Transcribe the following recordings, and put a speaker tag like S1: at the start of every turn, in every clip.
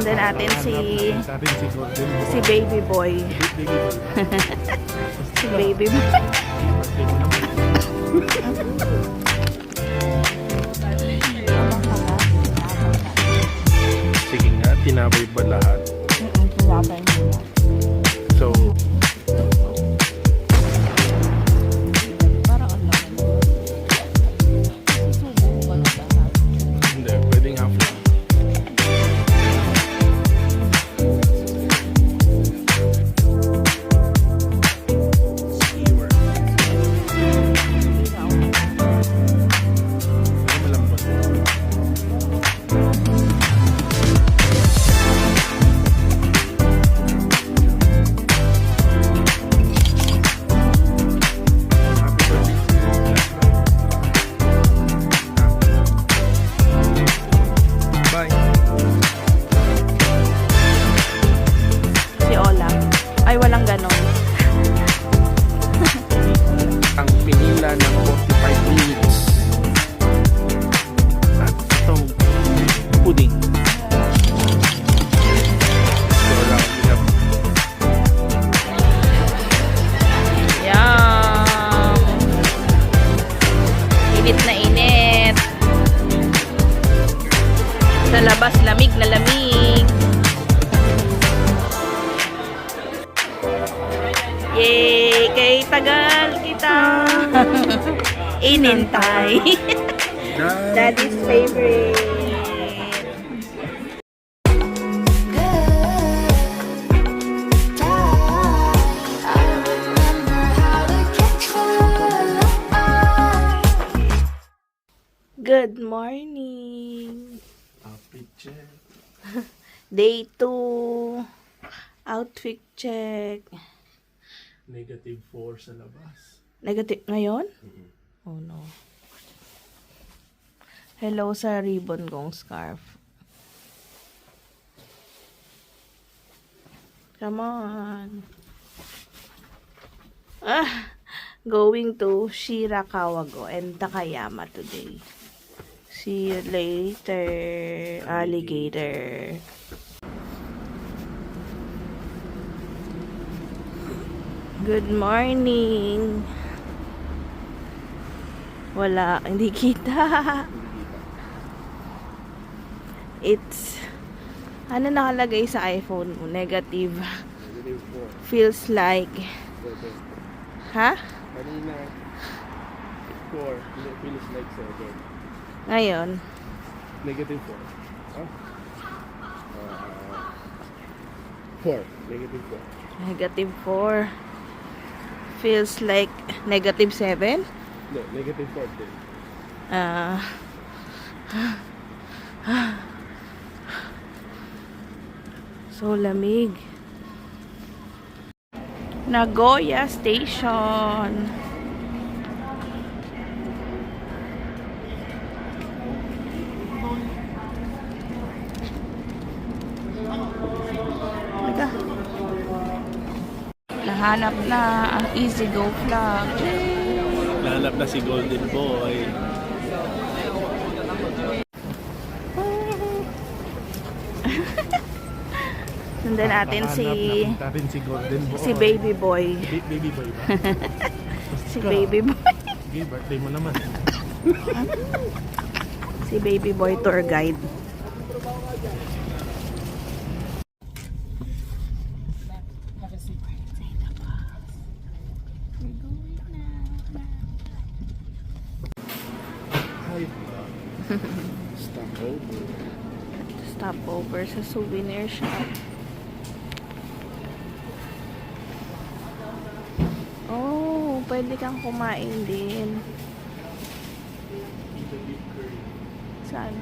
S1: Sundan natin si
S2: si
S1: baby boy. Si baby boy.
S2: Sige nga, tinabay ba lahat? So, hindi, pwedeng half lang. Skewer. Ay, malambot. Happy birthday. Bye.
S1: Si Olaf. Ay, walang ganon.
S2: Ang pinila ng 45 minutes. At itong pudding. So, round it up.
S1: Yum! Init na init. Sa labas, lamig na lamig. Yay! Kay tagal kita. Inintay. Daddy's favorite. Good morning.
S2: Outfit check.
S1: Day 2. Outfit check.
S2: -4 sa labas.
S1: Negative ngayon? Oh no. Hello sa ribbon kong scarf. Come on. Going to Shirakawago and Takayama today. See you later, alligator. Good morning. Wala, hindi kita. It's ano nakalagay sa iPhone mo? Negative.
S2: -4.
S1: Feels like ha?
S2: Kanina 4. Feels like 7.
S1: Ngayon,
S2: -4. Huh? 4. -4.
S1: -4. Feels like -7.
S2: No, -4 din.
S1: So lamig. Nagoya Station. Teka. Nahanap na ang Easy Go Vlog.
S2: Nahanap na si Golden Boy.
S1: Sundan natin si
S2: Golden Boy.
S1: si baby boy.
S2: Baby boy ba?
S1: Si baby boy.
S2: Okay, birthday mo naman.
S1: Si baby boy tour guide.
S2: Stop over.
S1: Stop over sa souvenir shop. Oh, pwede kang kumain din. Saan?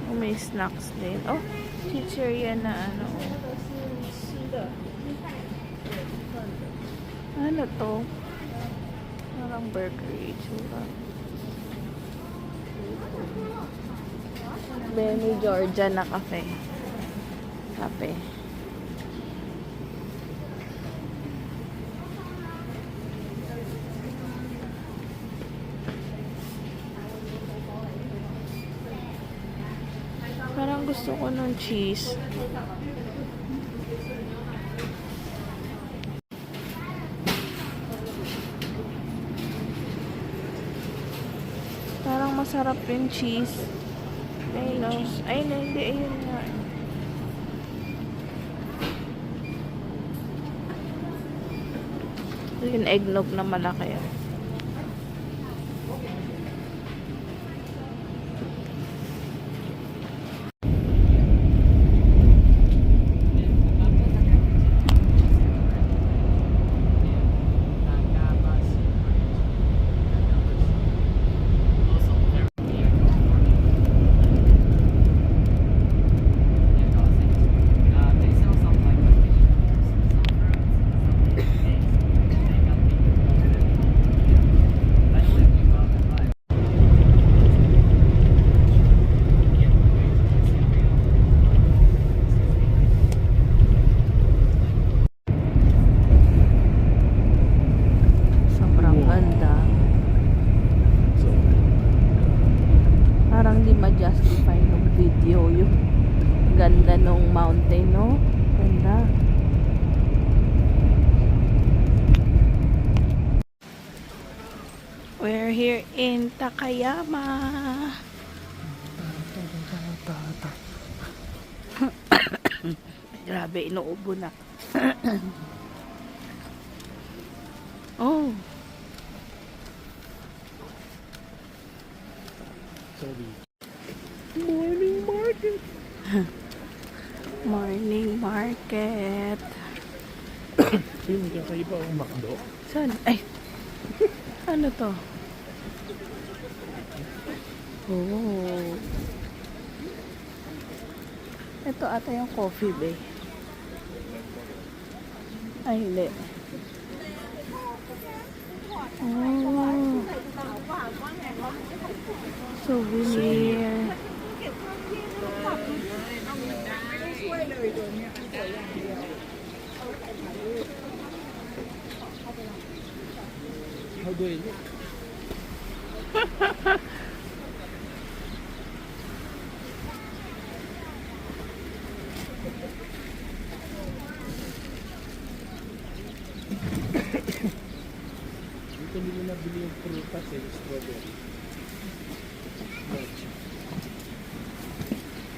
S1: Oh, may snacks din. Oh, chicheria na ano. Ano to? Parang burger itsura. Benny Georgia na kape. Kape. Parang gusto ko ng cheese. Parang masarap yung cheese. Melos. Ay, hindi. Ayun nga. Yung eggnog na malaki. Sobrang ganda. Parang di ma-justify ng video yung ganda ng mountain, no? Ganda. We're here in Takayama. Grabe, inuubo na. Oh. Morning market. Morning market.
S2: Yung kakaiba ang McDo.
S1: Saan? Ay. Ano to? Oh. Ito ata yung coffee bay. Ay, hindi. Oh. Souvenir.
S2: How do I look? Dito nila nabili yung prutas eh, strawberry.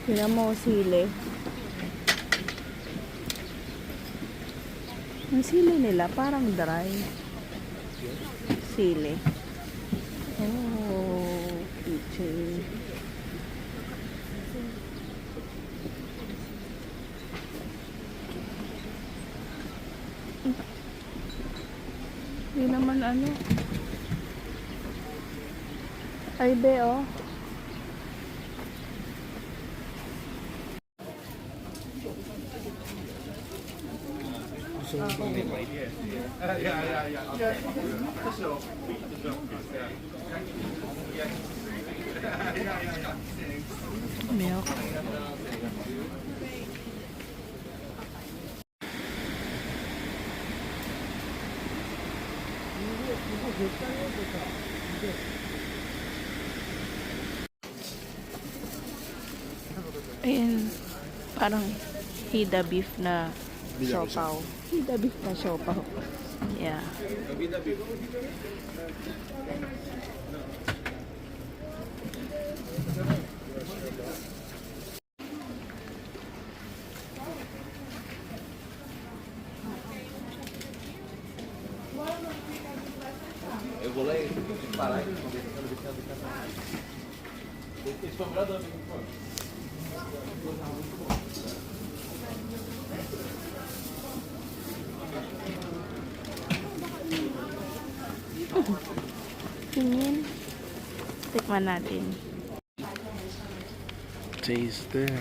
S1: Tignan mo, sili. Ang sili nila parang dry. Sili. Oh, kitchen. Hindi naman ano. Ay, be, oh. Milk. Ayan, parang hida beef na siopaw. Hida beef na siopaw. Yeah. Tingin. Tikman natin.
S2: Taste this.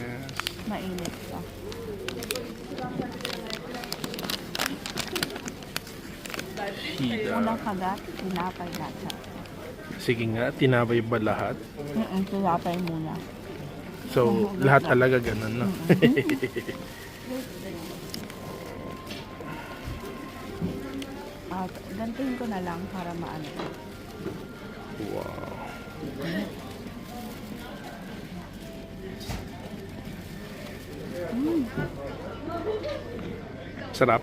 S1: Mainit pa.
S2: Hida.
S1: Unang kagat, tinapay lasa.
S2: Sige nga, tinabay ba lahat?
S1: Tinapay muna.
S2: So, lahat talaga ganun, no?
S1: Gantuhin ko na lang para maano.
S2: Wow. Sarap.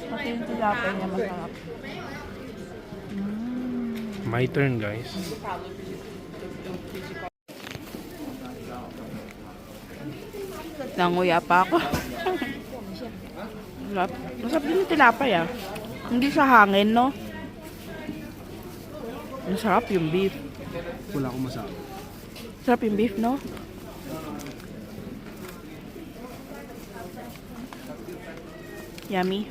S1: Pati yung tilapay niya masarap.
S2: My turn, guys.
S1: Nanguya pa ako. Masarap. Masarap din yung tilapay ah. Hindi siya hangin, no? Masarap yung beef.
S2: Wala akong masabi.
S1: Sarap yung beef, no? Yummy.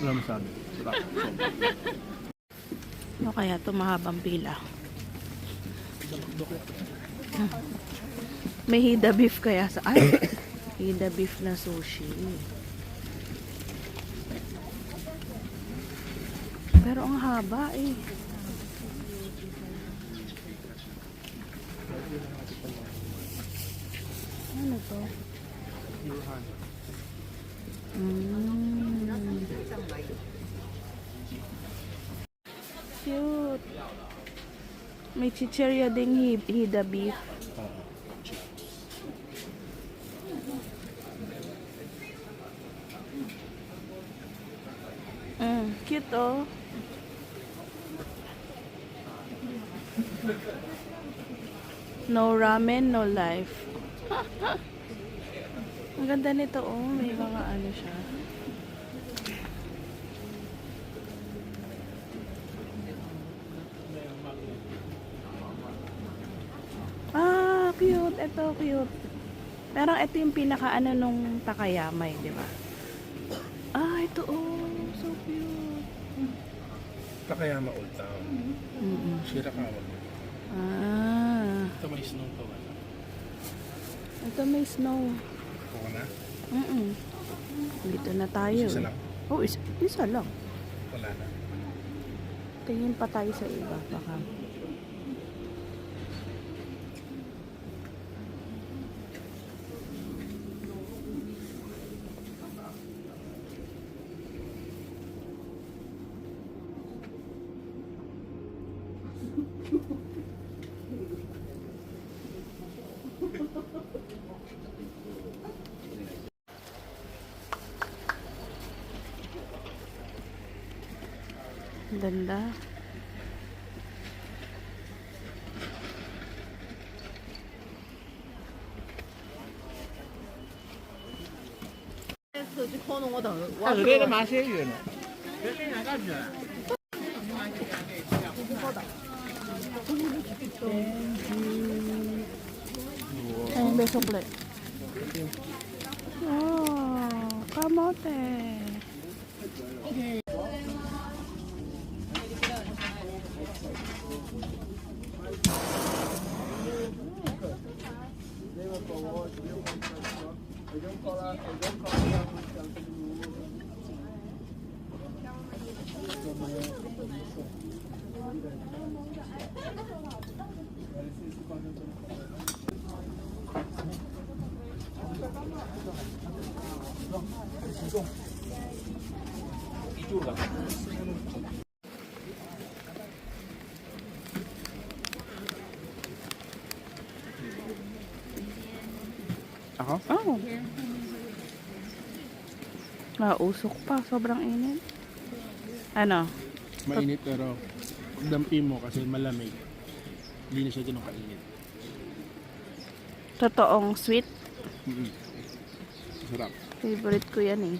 S2: Wala masabi. Sarap.
S1: Ano kaya ito mahabang pila? May hida beef kaya sa... Ay! Hida beef na sushi. Pero ang haba eh. Ano to? Cute. May chichirya ding hida beef. Cute oh. No ramen, no life. Ang ganda nito oh. May mga ano siya. Ah, cute. Ito, cute. Parang ito yung pinaka ano nung Takayamay, di ba? Ah, ito oh. So cute.
S2: Takayama Old Town. Shirakawa.
S1: Ah.
S2: Ito may snow to.
S1: Ito may snow.
S2: Kuha na?
S1: Dito na tayo.
S2: Isa lang?
S1: Oh, isa lang.
S2: Wala na.
S1: Tingin pa tayo sa iba. Baka. Ganda. Ayun, may sukle. Oh, kamote.
S2: Ako?
S1: Oh. Usok pa. Sobrang init. Ano?
S2: Mainit pero dampi mo kasi malamig. Hindi na siya ganun kainit.
S1: Totoong sweet.
S2: Sarap.
S1: Favorite ko yan eh.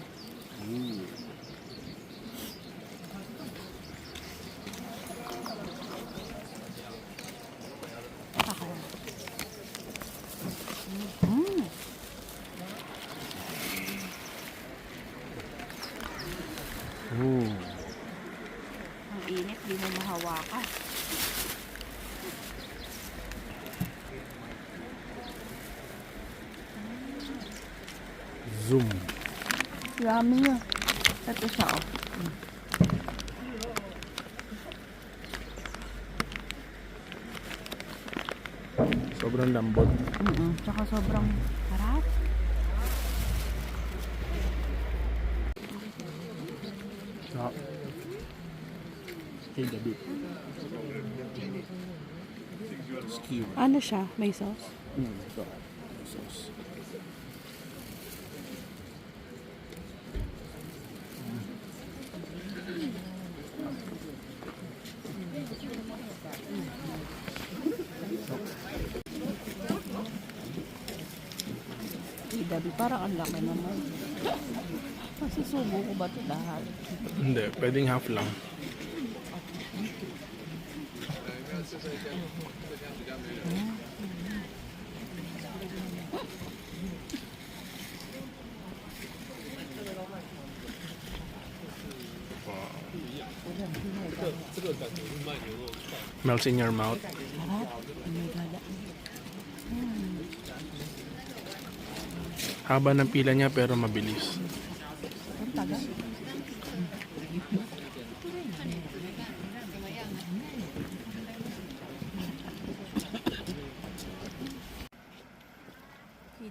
S1: Ang init, di mo mahawakan.
S2: Zoom.
S1: Yummy nga. Ito siya oh.
S2: Sobrang lambot.
S1: Tsaka sobrang harap.
S2: Okay, the beef. Skewer.
S1: Ano siya? May sauce?
S2: Ito. Sauce.
S1: Dabi, parang ang laki naman. Masusubo ko ba ito lahat?
S2: Hindi, pwedeng half lang. Melts in your mouth.
S1: Sarap. Oh my God.
S2: Haba ng pila niya pero mabilis.
S1: Ang taga.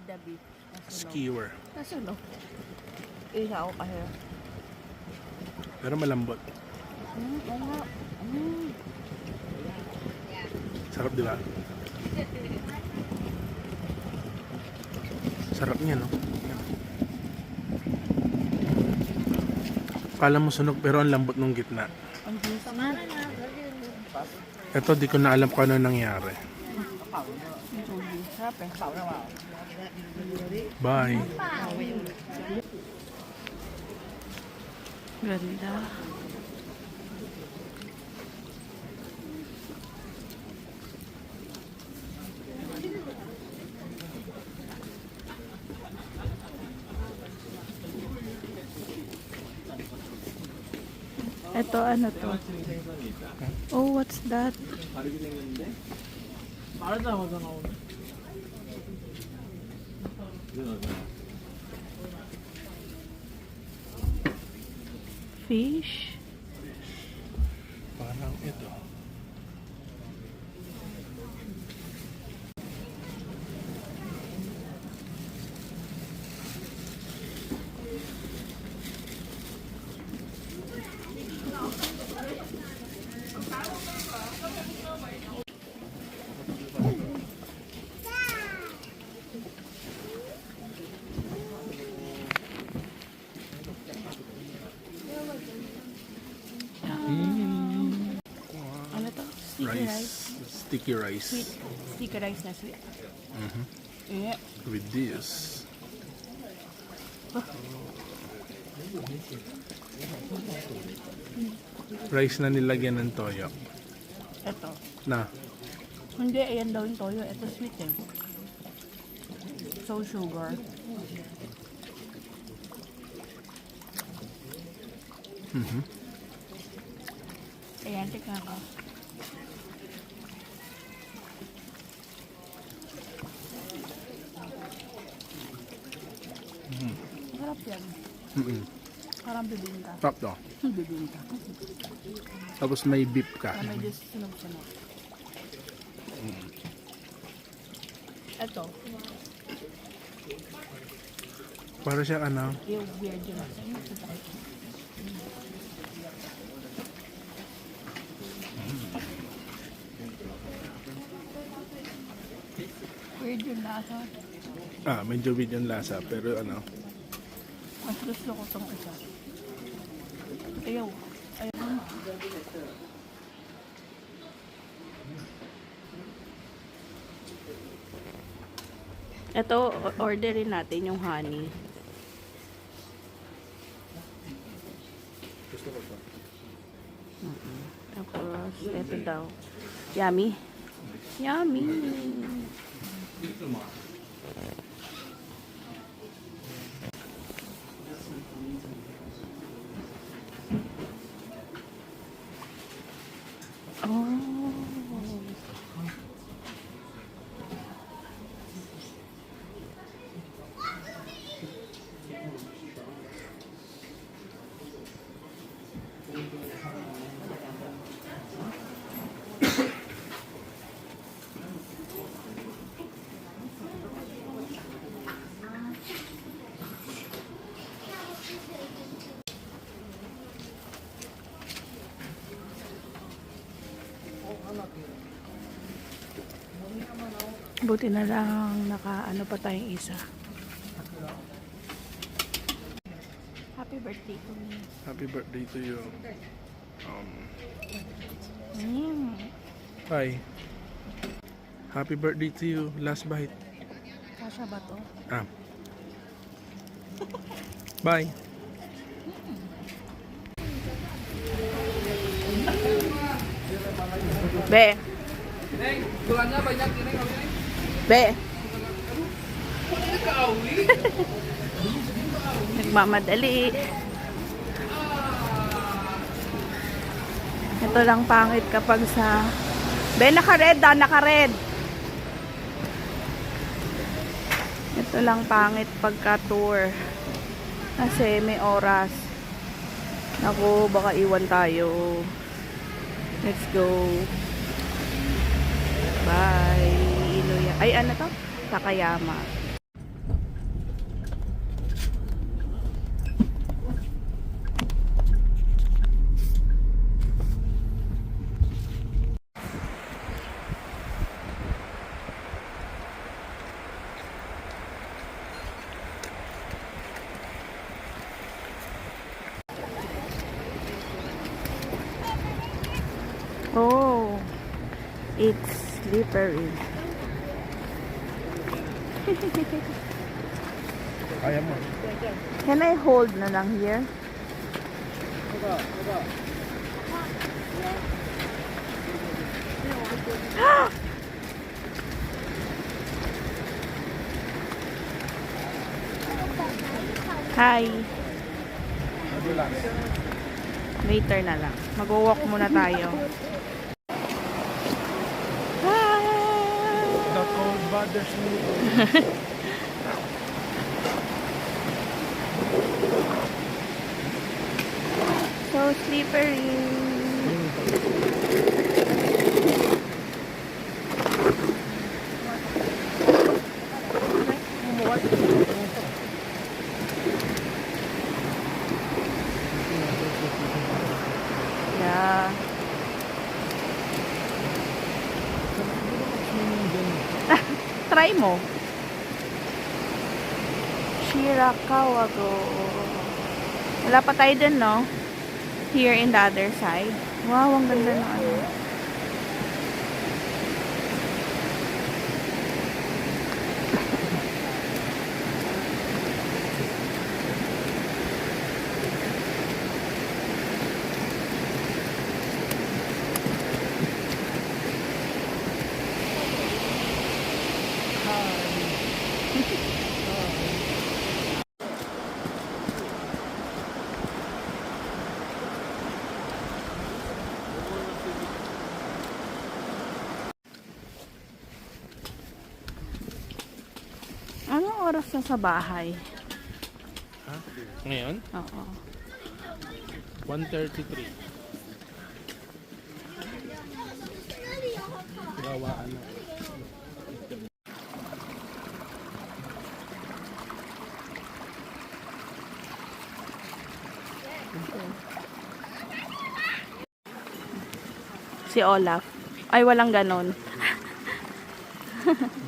S1: Dabi.
S2: Skewer.
S1: Nasunog. Ihaw kasi.
S2: Pero malambot.
S1: Oo nga.
S2: Sarap, di ba? Sarap niya, no? Kala mo sunog pero ang lambot nung gitna.
S1: Ang juice nga.
S2: Ito, di ko na alam kung ano nangyari.
S1: Ang juice. Sarap eh.
S2: Bye!
S1: Ganda. Ito ano to? Oh, what's that? Fish?
S2: Parang ito.
S1: Ano to? Sticky rice.
S2: Sticky rice.
S1: Sweet. Sticky rice na sweet. Eh.
S2: With this. Rice na nilagyan ng toyo.
S1: Ito.
S2: Na.
S1: Hindi, ayan daw yung toyo. Ito sweet eh. So sugar. Ayan, tignan ko. Sarap yan. Parang bibingka.
S2: Top to.
S1: Bibingka.
S2: Tapos may beef ka.
S1: May just sunog-sunog. Ito.
S2: Para siya ano.
S1: Yung weird yun. Weird yung lasa.
S2: Medyo weird yung lasa. Pero ano.
S1: Mas gusto ko itong isa. Ayaw. Ayaw. Ito, orderin natin yung honey.
S2: Gusto ko to.
S1: Tapos, ito daw. Yummy. Yummy. Oh. Buti na lang naka ano pa tayong isa. Happy birthday to me.
S2: Happy birthday to you. Hi. Happy birthday to you. Last bite.
S1: Kasha ba to?
S2: Ah. Bye.
S1: Be. Be. Nagmamadali. Ito lang pangit kapag sa... Be, naka-red ah, naka-red. Ito lang pangit pagka tour. Kasi may oras. Naku, baka iwan tayo. Let's go. Bye. Inuya. Ay, ano to? Takayama. Oh, it's slippery.
S2: Kaya mo.
S1: Can I hold na lang here? Hi.
S2: Madulas.
S1: Later na lang. Mag-walk muna tayo.
S2: The cold bothers me.
S1: So slippery. Yeah. Try mo. Shirakawago. Wala pa tayo dun, no? Here in the other side. Wow, ang ganda ng ano. Anong oras na sa bahay?
S2: Ha? Ngayon?
S1: Oo.
S2: 1:33. Gawaan na.
S1: Si Olaf. Ay, walang ganon.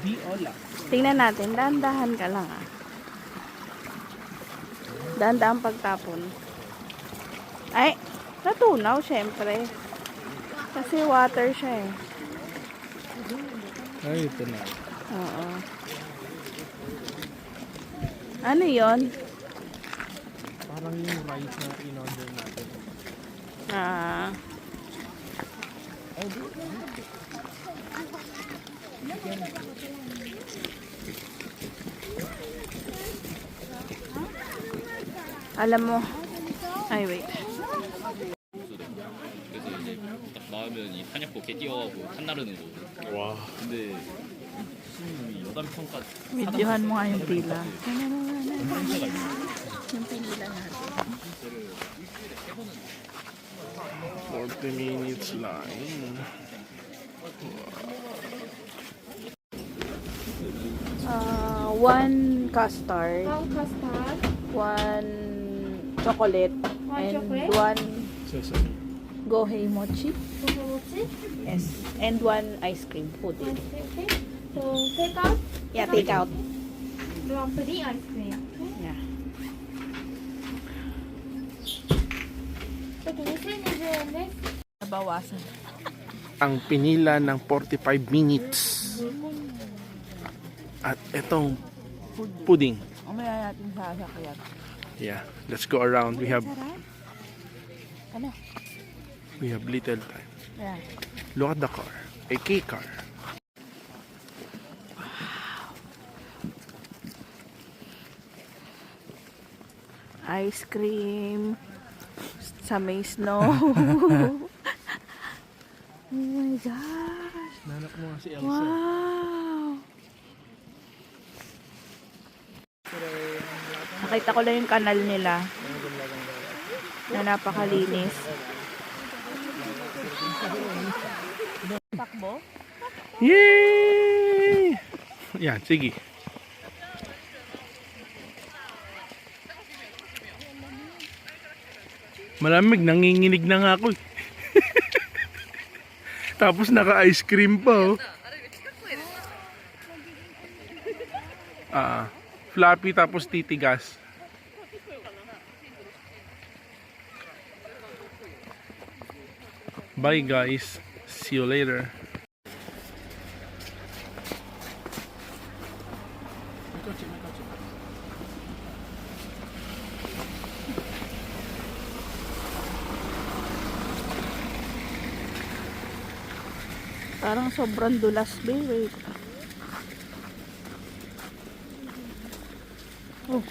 S2: Di Ola.
S1: Tingnan natin. Dahan-dahan ka lang ah. Dahan-dahan pagtapon. Ay, natunaw syempre. Kasi water siya eh.
S2: Ay, ito na.
S1: Oo. Ano yon?
S2: Parang yung rice na in-order natin.
S1: Ah. Alam mo. Ay, wait.
S3: 그래서 이제 딱 나오면 이 탄약고 개 뛰어가고 탄 나르는 거.
S2: Wow.
S3: 근데 무슨 여담평가
S1: Videohan mo nga yung pila.
S3: 상태가 있는
S1: Yung pila natin.
S2: 40 minutes line.
S1: One custard,
S4: One custard,
S1: one chocolate,
S4: One
S1: and
S4: chocolate?
S1: one
S2: Sesame.
S1: gohei mochi.
S4: mochi,
S1: Yes. And one ice cream pudding.
S4: okay. So, take out?
S1: Yeah, take out.
S4: You want pudding ice cream?
S1: Yeah.
S4: So, can you send me this?
S1: Nabawasan.
S2: Ang pinila ng 45 minutes. At itong pudding.
S1: Umaya natin sa sasakyan.
S2: Yeah, let's go around. We have
S1: Ano?
S2: little time.
S1: Yeah.
S2: Look at the car. A key car.
S1: Ice cream. Sa may snow. Oh my gosh.
S2: Nanak mo nga si Elsa.
S1: Wow. Nakita ko lang yung kanal nila. Na napakalinis. Takbo?
S2: Yay! Yan, sige. Malamig, nanginginig na nga ako. Tapos naka-ice cream pa, oh. Floppy tapos titigas. Bye guys. See you later.
S1: Parang sobrang dulas, babe. Oh,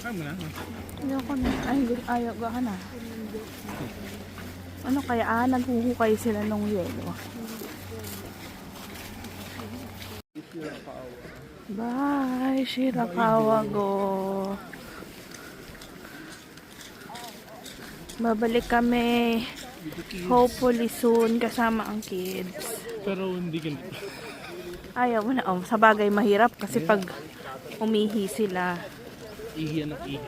S2: Tama na.
S1: ayaw ko na. Ayaw ka na. Ano kaya? Naghuhukay sila nung yelo. Bye, Shirakawa go. Babalik kami hopefully soon kasama ang kids.
S2: Pero hindi ganito.
S1: Ayaw mo na. Oh, sa bagay mahirap kasi pag umihi sila.
S2: Ihi at ihi.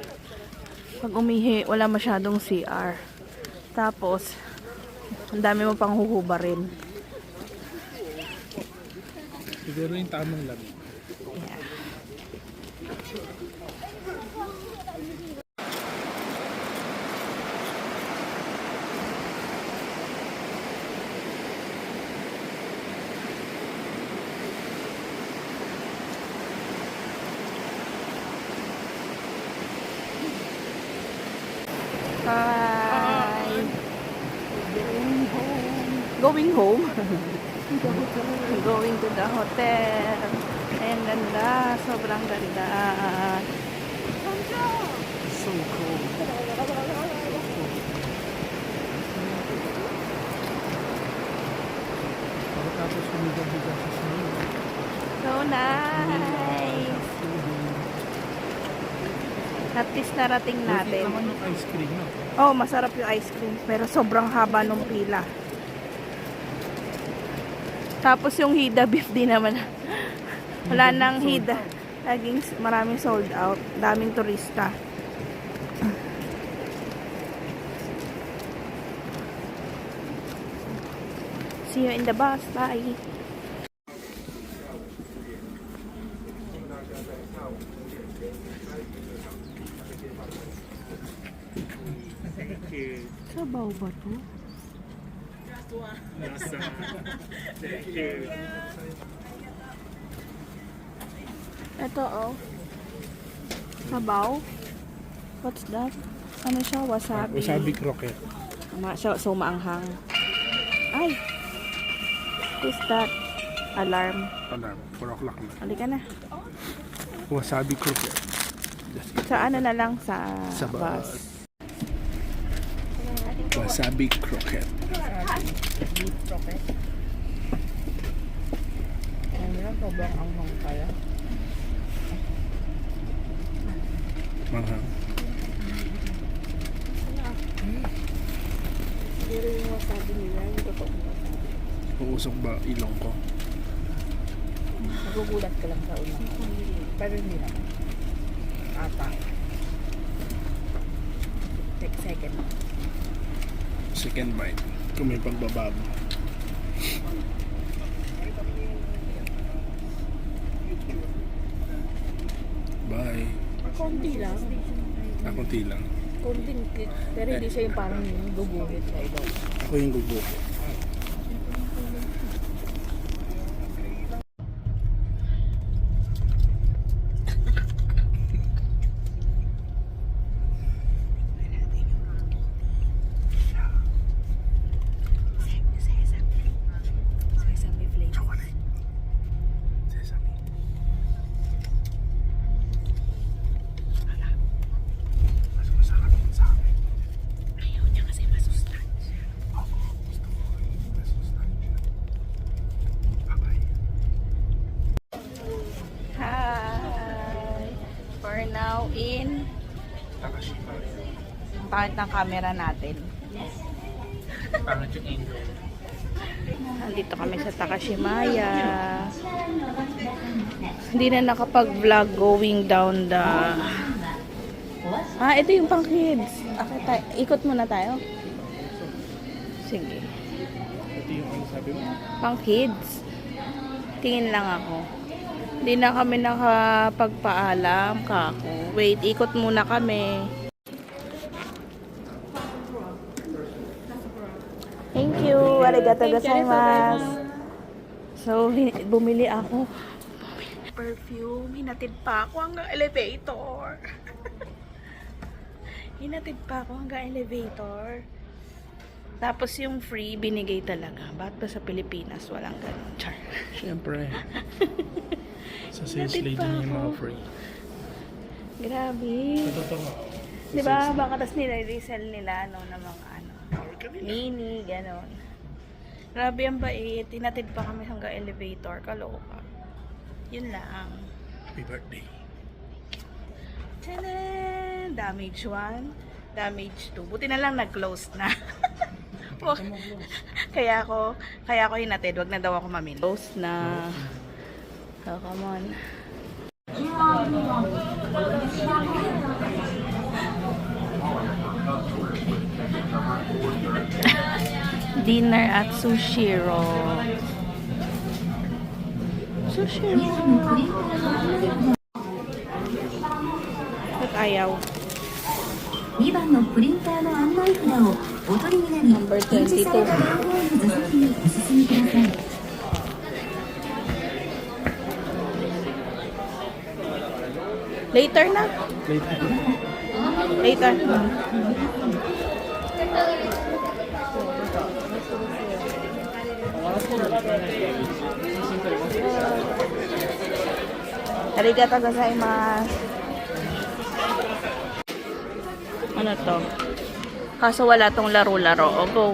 S1: Pag umihi, wala masyadong CR. Tapos, ang dami mo pang huhubarin.
S2: Siguro yung tamang lamig.
S1: Yeah. Hi. Going home. Going to the hotel. Ayan, ganda. Sobrang ganda.
S2: So cold. Tapos humiga-higa sa snow.
S1: So nice. At least narating natin.
S2: Naman yung ice cream, no?
S1: Oh, masarap yung ice cream. Pero sobrang haba nung pila. Tapos yung Hida beef din naman. Wala nang Hida. Laging maraming sold out. Daming turista. See you in the bus. Bye. Sabaw ba to? Ito oh. Sabaw. What's that? Ano siya? Wasabi.
S2: Wasabi croquette.
S1: So maanghang. Ay! What is that? Alarm.
S2: Alarm. 4 o'clock na.
S1: Halika na.
S2: Wasabi croquette.
S1: Sa ano na lang? Sa
S2: bus.
S1: bus.
S2: Wasabi croquette.
S1: Ano lang, sobrang anghang kaya.
S2: Manghang.
S1: Pero yung wasabi nila, yung totoo wasabi.
S2: Uusok ba ilong ko?
S1: Nagugulat ka lang sa unang. Pero hindi naman. Ata. Take second.
S2: Second bite. Kung may pagbabago. Bye.
S1: Konti lang.
S2: Konti lang.
S1: Konting cake. Pero hindi siya yung parang guguhit sa ilaw.
S2: Ako yung gugo.
S1: Sesame flavor.
S2: Sesame. Mas masarap yun sa akin.
S1: Ayaw niya kasi masustansya.
S2: Gusto ko yung masustansya. Bye-bye.
S1: Hi! For now in
S2: Takashima.
S1: pangit ng camera natin.
S2: Pangit yung intro.
S1: Nandito kami sa Takashimaya. Hindi na nakapag-vlog going down the... ito yung pang kids. Okay, ikot muna tayo. Sige.
S2: Ito yung ano sabi mo?
S1: Pang kids. Tingin lang ako. Hindi na kami nakapagpaalam, kako. Wait, ikot muna kami. Thank you. Arigatou gozaimasu. So, bumili ako. Perfume. Hinatid pa ako hanggang elevator. Hinatid pa ako hanggang elevator. Tapos yung free, binigay talaga. Ba't ba sa Pilipinas walang ganun? Char.
S2: Siyempre. Sa sales
S1: Hinatid
S2: lady
S1: pa
S2: niya yung mga
S1: ako.
S2: free.
S1: Grabe.
S2: Totoo.
S1: Di ba? Baka tas nila-resell nila, no, ng mga ano. Mini, ganon. Grabe ang bait. Tinatid pa kami hanggang elevator. Kaloka. Yun lang.
S2: Happy birthday.
S1: Tanan! Damage 1. Damage 2. Buti na lang nag-close na. kaya ako hinatid. Wag na daw ako mamin. Close na. Oh, come on. Dinner at Sushiro. Sushiro. Ba't ayaw?
S5: 2番のプリンターの案内札をお取りになり、
S1: Number
S5: 展示された番号の座席にお進みください。
S1: Later na. Later. Arigatou gozaimasu. Ano to? Kaso wala tong laro-laro. O, go.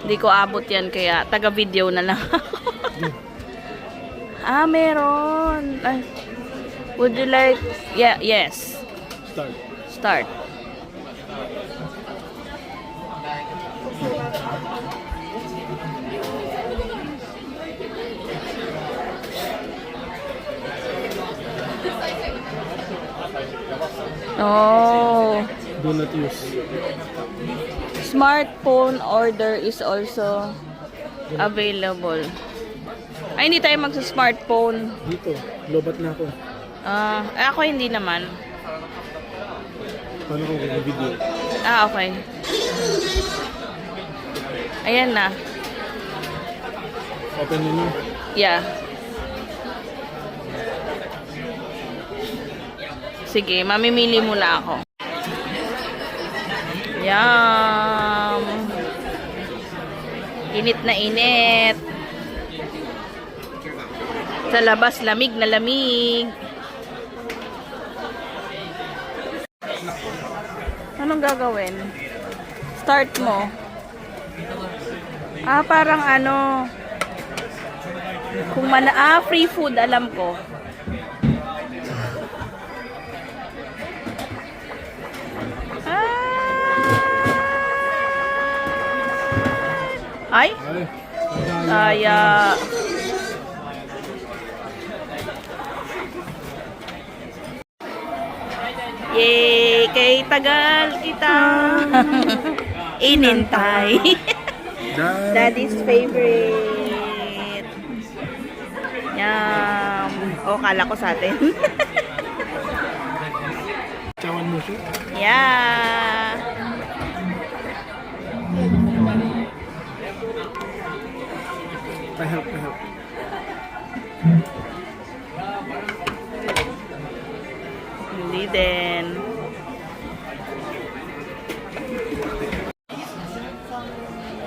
S1: Hindi ko abot yan kaya taga-video na lang. Meron. Ay. Would you like... Yeah, yes.
S2: Start.
S1: Start. Oh.
S2: Do not use.
S1: Smartphone order is also available. Ay, hindi tayo magsa-smartphone.
S2: Dito. Lobat na ako.
S1: Ako hindi naman.
S2: Paano kung video?
S1: Okay. Ayan na.
S2: Open nyo na.
S1: Yeah. Sige, mamimili muna ako. Yum! Init na init. Sa labas, lamig na lamig. Anong gagawin? Start mo. Parang ano. Kung free food, alam ko. Ay? Kaya. Yay! Kay tagal kita inintay. Daddy's favorite. Yum. Oh, kala ko sa atin.
S2: Chawan mo siya.
S1: Yeah.
S2: Pa-help.
S1: Hindi din.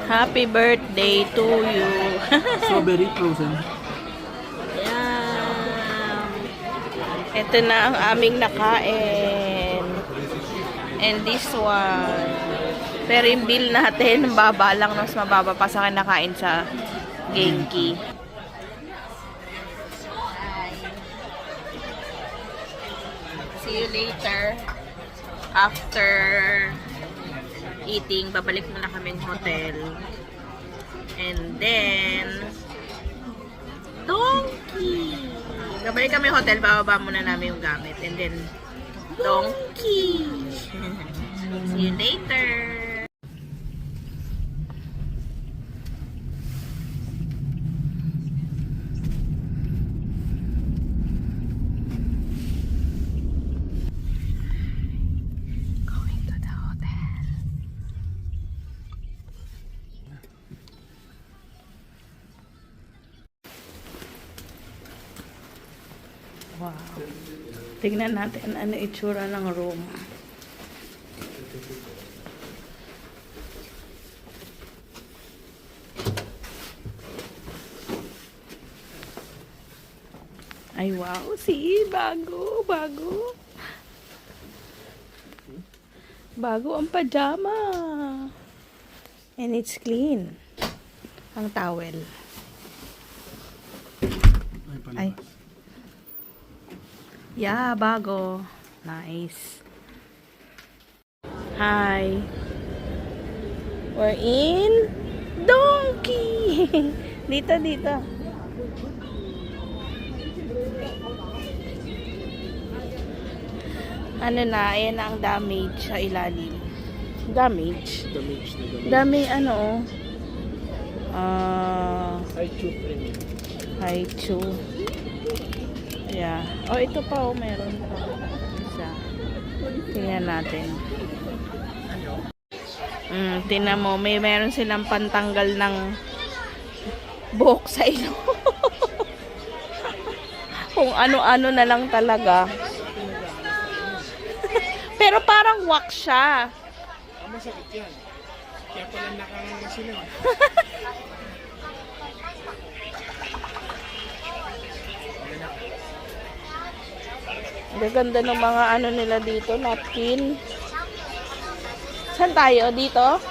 S1: Happy birthday to you.
S2: Strawberry frozen.
S1: Yan. Ito na ang aming nakain. And this one. Pero yung bill natin, baba lang. Mas mababa pa sa kinakain sa Genki. See you later. After eating, babalik muna kami ng hotel. And then, donkey! Babalik kami hotel, bababa muna namin yung gamit. And then, donkey! See you later! Going to the hotel. Wow. Tignan natin ano itsura ng room. Ay, wow. See? Bago. Bago ang pajama. And it's clean. Ang towel. Ay. Yeah, bago. Nice. Hi. We're in Donkey. Dito. Ano na, ayan na ang damage sa ilalim. Damage? Daming ano,
S2: Haichu premium.
S1: Haichu. Yeah. Oh, ito pa, meron pa. Isa. Tingnan natin. Tingnan mo, meron silang pantanggal ng buhok sa ilo. Kung ano-ano na lang talaga. Pero parang wax siya.
S2: Masakit yan. Kaya pala nakanganga sila.
S1: Gaganda ng mga ano nila dito, napkin. Saan tayo? Dito?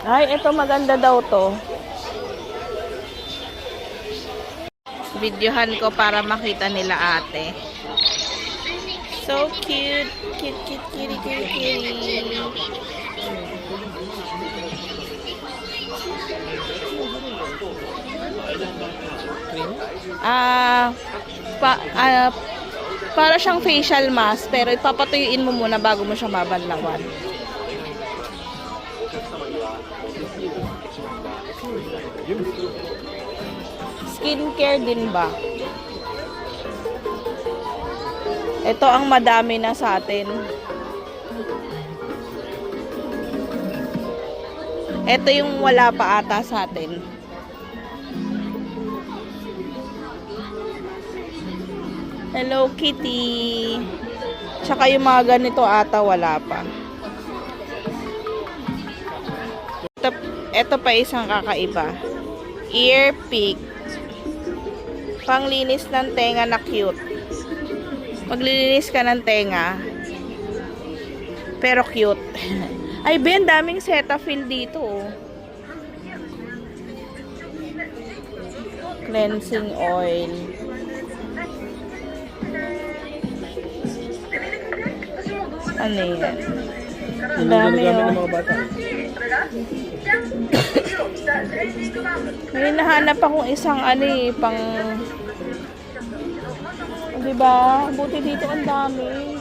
S1: Ay, ito maganda daw to. Videohan ko para makita nila ate. So cute. Kitty. Para siyang facial mask, pero ipapatuyuin mo muna bago mo siya mabanlawan. Skincare din ba? Ito ang madami na sa atin. Ito yung wala pa ata sa atin. Hello Kitty. Tsaka yung mga ganito ata wala pa. Ito pa isang kakaiba. Ear pick. Panglinis ng tenga na cute. Maglilinis ka ng tenga. Pero cute. Ay, Ben, daming Cetaphil dito. Oh. Cleansing oil. Ano yan? Ang dami, oh. May nahanap akong isang pang... Diba? Buti dito ang dami.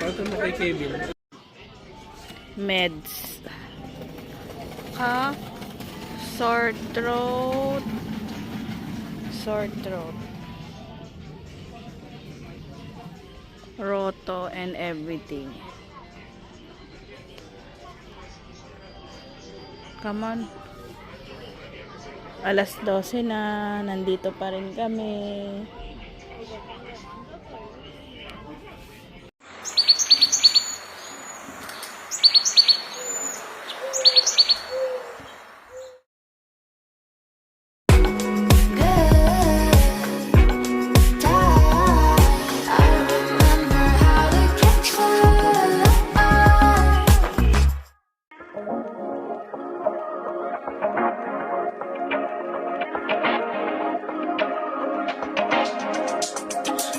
S2: Pato mo kay Kevin.
S1: Meds. Sore throat. Sore throat. Roto and everything. Come on. Alas 12 na. Nandito pa rin kami.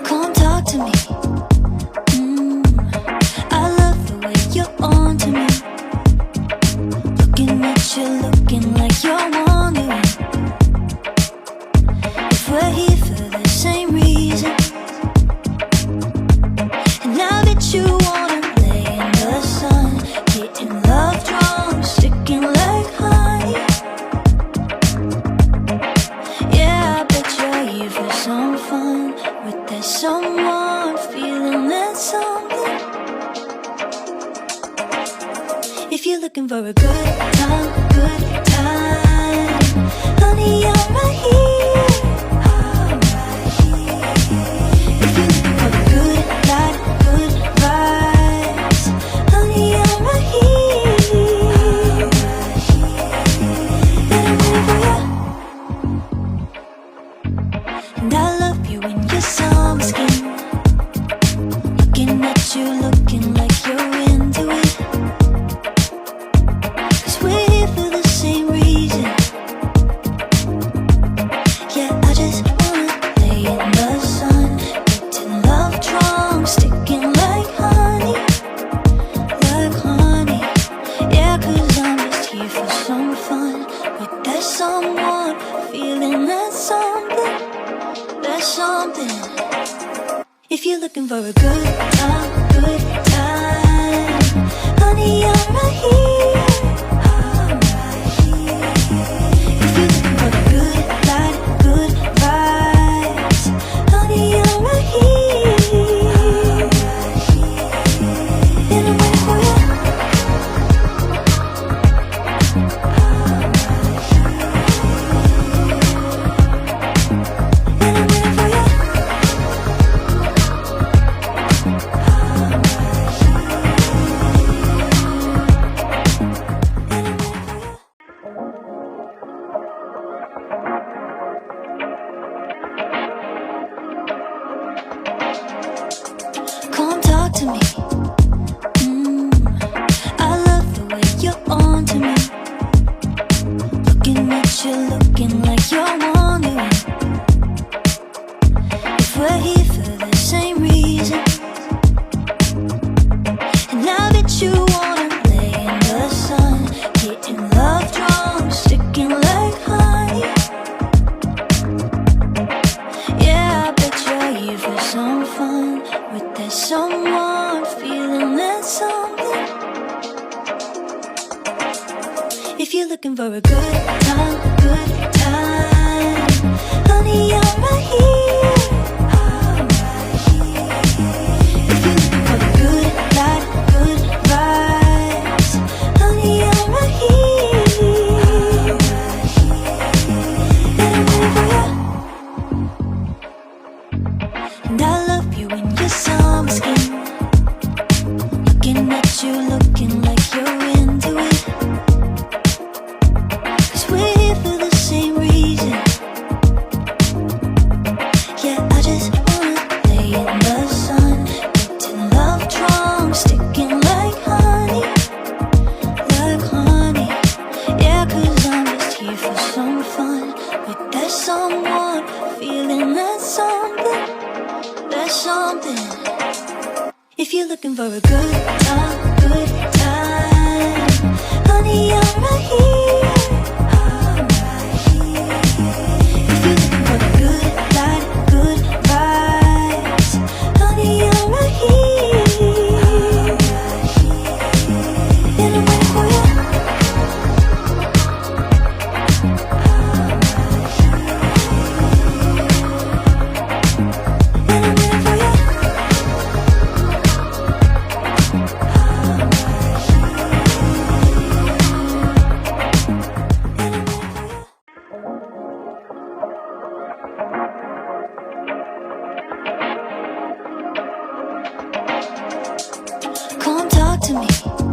S6: Come talk to me. I love the way you're on to me. Looking at you, looking like you're wondering if we're here for the same reason. And now that you wanna lay in the sun, getting love drunk, sticking like honey. Yeah, I bet you're here for some fun with that someone, feeling that something. If you're looking for a good time, honey, I'm right here. If you're looking for a good life, good vibes, honey, I'm right here. And I'm waiting for you. And I love you in your summer skin. Looking at you, looking like you're into it. 'Cause we're here for the same reason. Yeah, I just wanna lay in the sun, getting love drunk, sticking like honey. Like honey. Yeah, 'cause I'm just here for some fun with that someone, feeling that something. There's something. If you're looking for a good time, honey, I'm right here. If you're looking for the good life, good vibes, honey, I'm right here. And I'm waiting for you. And I'm waiting for you. Come talk to me. I love the way you're on to me. Looking at you, looking like you're wondering if we're here for the same reason. And now that you wanna lay in the sun, getting love drunk, sticking like honey. Yeah, I bet you're here for some fun with that someone, feeling that something. If you're looking for a good time, honey, I'm right here. If you're looking for the good life, good vibes, honey, I'm right here. And I'm waiting for you. And I love you in your summer skin. Looking at you, looking like you're into it. 'Cause we're here for the same reason. Yeah, I just wanna lay in the sun, getting love drunk, sticking like honey. Like honey. Yeah, 'cause I'm just here for some fun with that someone, feeling that something. There's something. If you're looking for a good time, honey, Honey, I'm right here. If you're looking for the good life, good vibes, honey, I'm right here. And I'm waiting for you. And I'm waiting for you. Come talk to me.